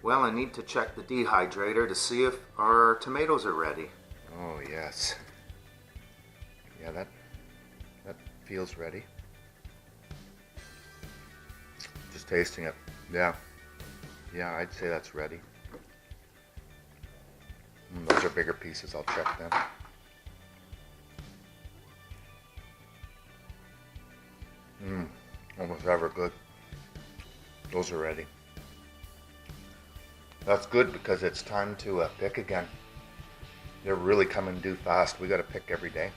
Well, I need to check the dehydrator to see if our tomatoes are ready. Oh, yes. Yeah, that feels ready. Just tasting it. Yeah. Yeah, I'd say that's ready. Those are bigger pieces. I'll check them. Almost ever good. Those are ready. That's good because it's time to pick again. They're really coming due fast. We got to pick every day.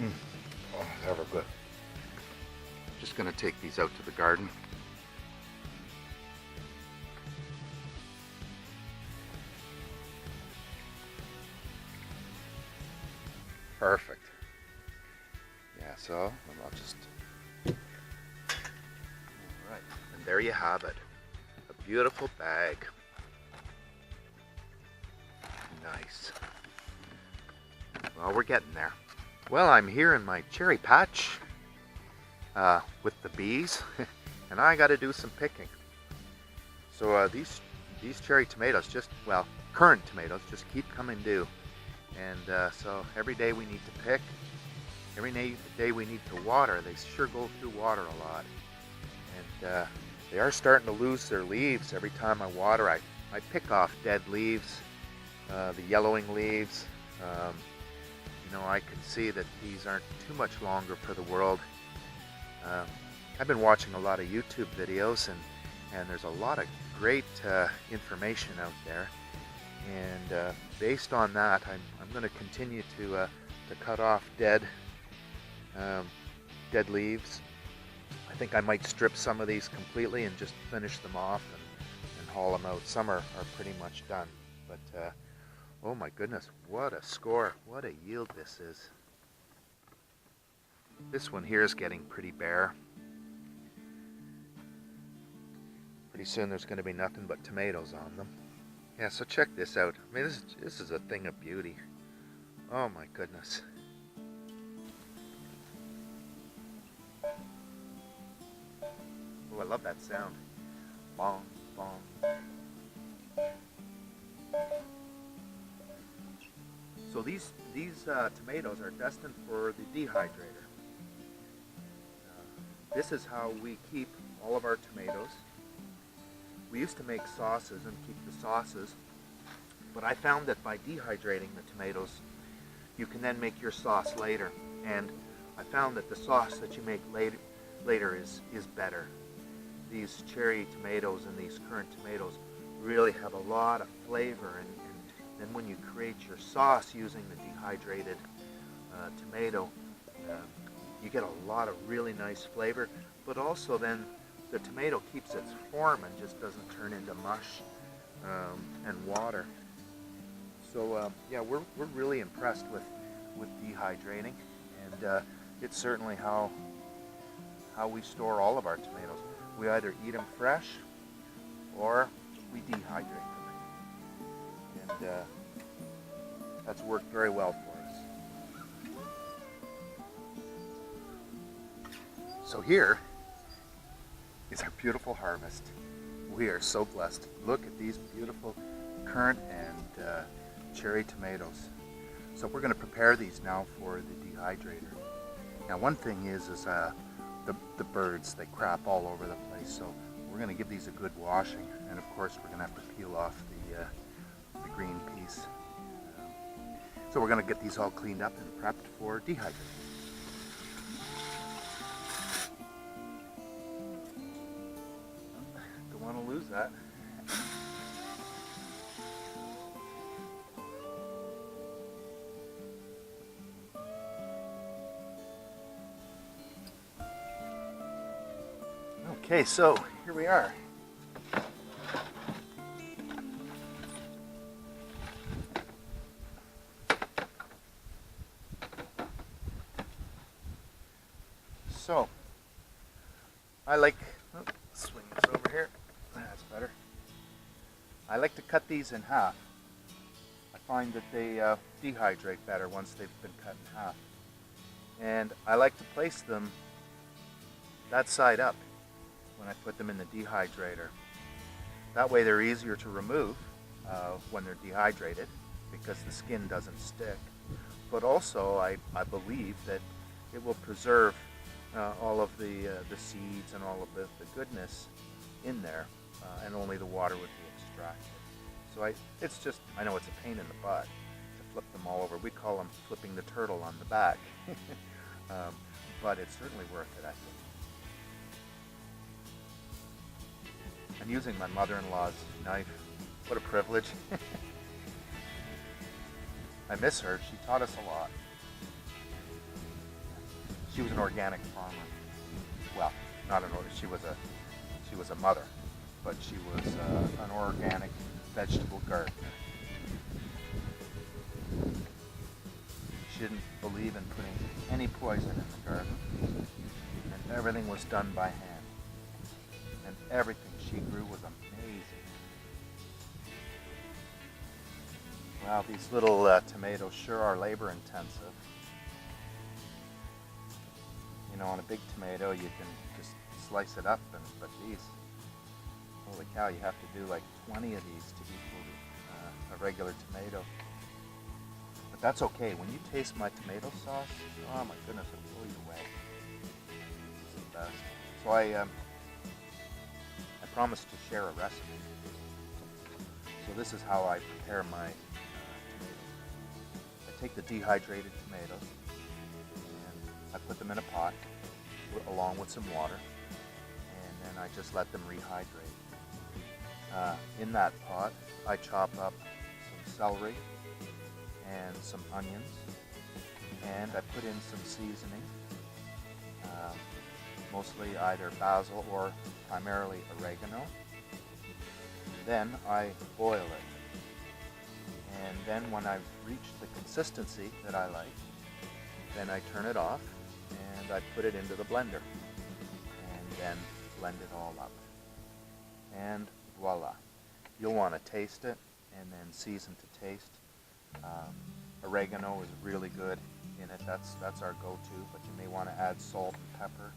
Oh, ever good. Just gonna take these out to the garden. Perfect. Yeah, so I'll just. All right, and there you have it. A beautiful bag. Nice. Well, we're getting there. Well, I'm here in my cherry patch with the bees, and I got to do some picking. So these cherry tomatoes, current tomatoes, just keep coming due, and so every day we need to pick. Every day we need to water. They sure go through water a lot, and they are starting to lose their leaves. Every time I water, I pick off dead leaves, the yellowing leaves. I can see that these aren't too much longer for the world. I've been watching a lot of YouTube videos, and there's a lot of great information out there. And based on that, I'm going to continue to cut off dead leaves. I think I might strip some of these completely and just finish them off and haul them out. Some are pretty much done, but oh my goodness, what a score, what a yield this is. This one here is getting pretty bare. Pretty soon there's going to be nothing but tomatoes on them. Yeah, so check this out. I mean, this is a thing of beauty. Oh my goodness. Oh, I love that sound. Bong, bong. So these tomatoes are destined for the dehydrator. This is how we keep all of our tomatoes. We used to make sauces and keep the sauces, but I found that by dehydrating the tomatoes, you can then make your sauce later. And I found that the sauce that you make later is better. These cherry tomatoes and these currant tomatoes really have a lot of flavor, and then when you create your sauce using the dehydrated tomato, you get a lot of really nice flavor, but also then the tomato keeps its form and just doesn't turn into mush and water. So yeah, we're really impressed with dehydrating, and it's certainly how we store all of our tomatoes. We either eat them fresh or we dehydrate them, and that's worked very well for us. So here is our beautiful harvest. We are so blessed. Look at these beautiful currant and cherry tomatoes. So we're going to prepare these now for the dehydrator. Now one thing is the birds, they crap all over the place, so we're going to give these a good washing, and of course we're going to have to peel off the green piece. So we're going to get these all cleaned up and prepped for dehydrating. Don't want to lose that. Okay, so here we are. So, I like, swing this over here, that's better. I like to cut these in half. I find that they dehydrate better once they've been cut in half. And I like to place them that side up when I put them in the dehydrator. That way they're easier to remove when they're dehydrated because the skin doesn't stick. But also I believe that it will preserve all of the seeds and all of the goodness in there, and only the water would be extracted. So I know it's a pain in the butt to flip them all over. We call them flipping the turtle on the back. But it's certainly worth it, I think. I'm using my mother-in-law's knife. What a privilege. I miss her. She taught us a lot. She was an organic farmer. Well, not an organic. She was a mother, but she was an organic vegetable gardener. She didn't believe in putting any poison in the garden, and everything was done by hand. And everything she grew was amazing. Wow, these little tomatoes sure are labor intensive. You know, on a big tomato you can just slice it up, but these, holy cow, you have to do like 20 of these to equal a regular tomato. But that's okay. When you taste my tomato sauce, oh my goodness, it'll blow you away. It's the best. So I promised to share a recipe. So this is how I prepare my tomatoes. I take the dehydrated tomatoes and I put them in a pot along with some water, and then I just let them rehydrate. In that pot, I chop up some celery and some onions, and I put in some seasoning, mostly either basil or primarily oregano. Then I boil it, and then when I've reached the consistency that I like, then I turn it off and I put it into the blender and then blend it all up, and voila. You'll want to taste it and then season to taste. Oregano is really good in it. That's our go-to, but you may want to add salt and pepper,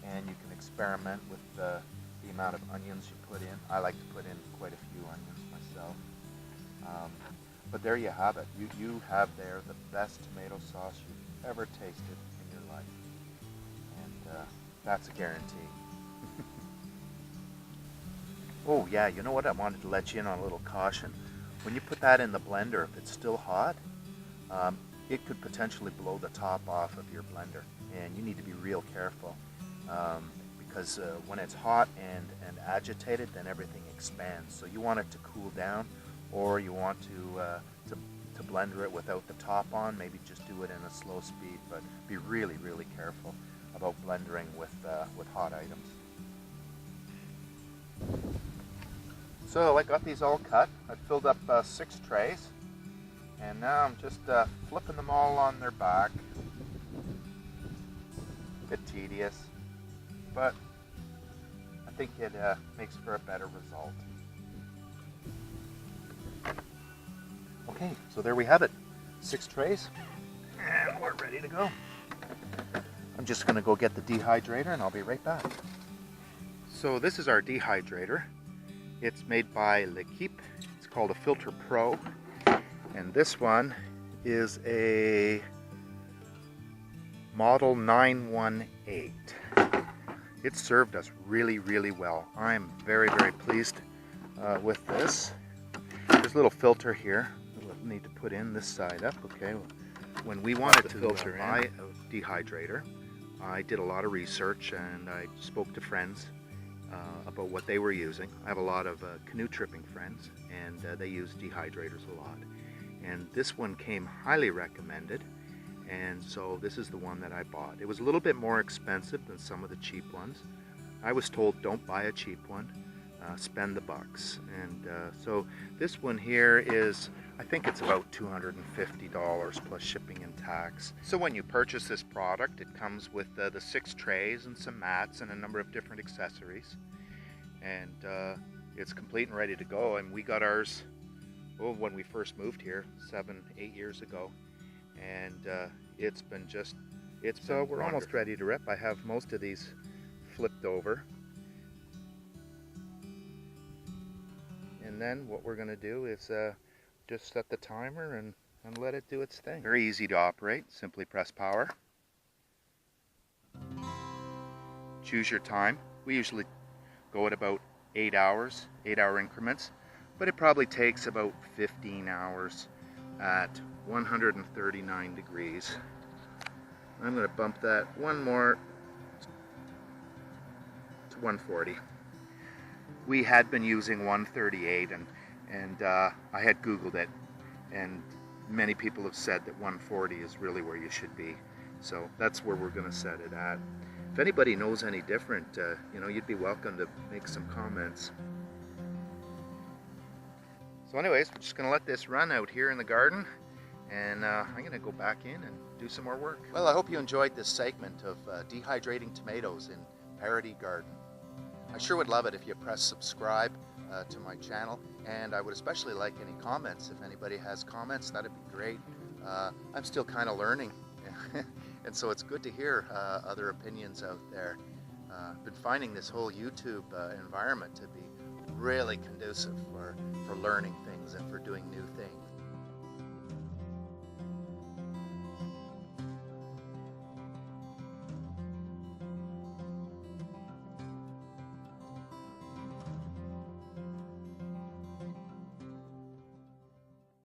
and you can experiment with the amount of onions you put in. I like to put in quite a few onions myself. But there you have it. You have there the best tomato sauce you've ever tasted in your life, and that's a guarantee. Oh yeah, you know what? I wanted to let you in on a little caution. When you put that in the blender, if it's still hot, it could potentially blow the top off of your blender, and you need to be real careful, because when it's hot and agitated, then everything expands. So you want it to cool down, or you want to blender it without the top on. Maybe just do it in a slow speed, but be really, really careful about blendering with hot items. So I got these all cut. I filled up 6 trays, and now I'm just flipping them all on their back. A bit tedious, but I think it makes for a better result. Okay, so there we have it. 6 trays, and we're ready to go. I'm just going to go get the dehydrator, and I'll be right back. So this is our dehydrator. It's made by L'Equip. It's called a Filter Pro, and this one is a Model 918. It served us really, really well. I'm very, very pleased with this. There's a little filter here that we need to put in this side up. Okay, when we wanted to buy a dehydrator, I did a lot of research and I spoke to friends about what they were using. I have a lot of canoe tripping friends, and they use dehydrators a lot. And this one came highly recommended, and so this is the one that I bought. It was a little bit more expensive than some of the cheap ones. I was told don't buy a cheap one, spend the bucks. And so this one here is, I think it's about $250 plus shipping and tax. So when you purchase this product, it comes with the 6 trays and some mats and a number of different accessories. And it's complete and ready to go. And we got ours when we first moved here 7-8 years ago. And it's been so we're almost ready to rip. I have most of these flipped over. And then what we're going to do is just set the timer and let it do its thing. Very easy to operate. Simply press power. Choose your time. We usually go at about 8 hours, 8-hour increments, but it probably takes about 15 hours at 139 degrees. I'm going to bump that one more to 140. We had been using 138, and I had Googled it, and many people have said that 140 is really where you should be. So that's where we're going to set it at. If anybody knows any different, you'd be welcome to make some comments. So anyways, we're just going to let this run out here in the garden, and I'm going to go back in and do some more work. Well, I hope you enjoyed this segment of dehydrating tomatoes in Paradis Garden. I sure would love it if you press subscribe to my channel, and I would especially like any comments. If anybody has comments, that'd be great. I'm still kind of learning, and so it's good to hear other opinions out there. I've been finding this whole YouTube environment to be really conducive for learning things and for doing new things.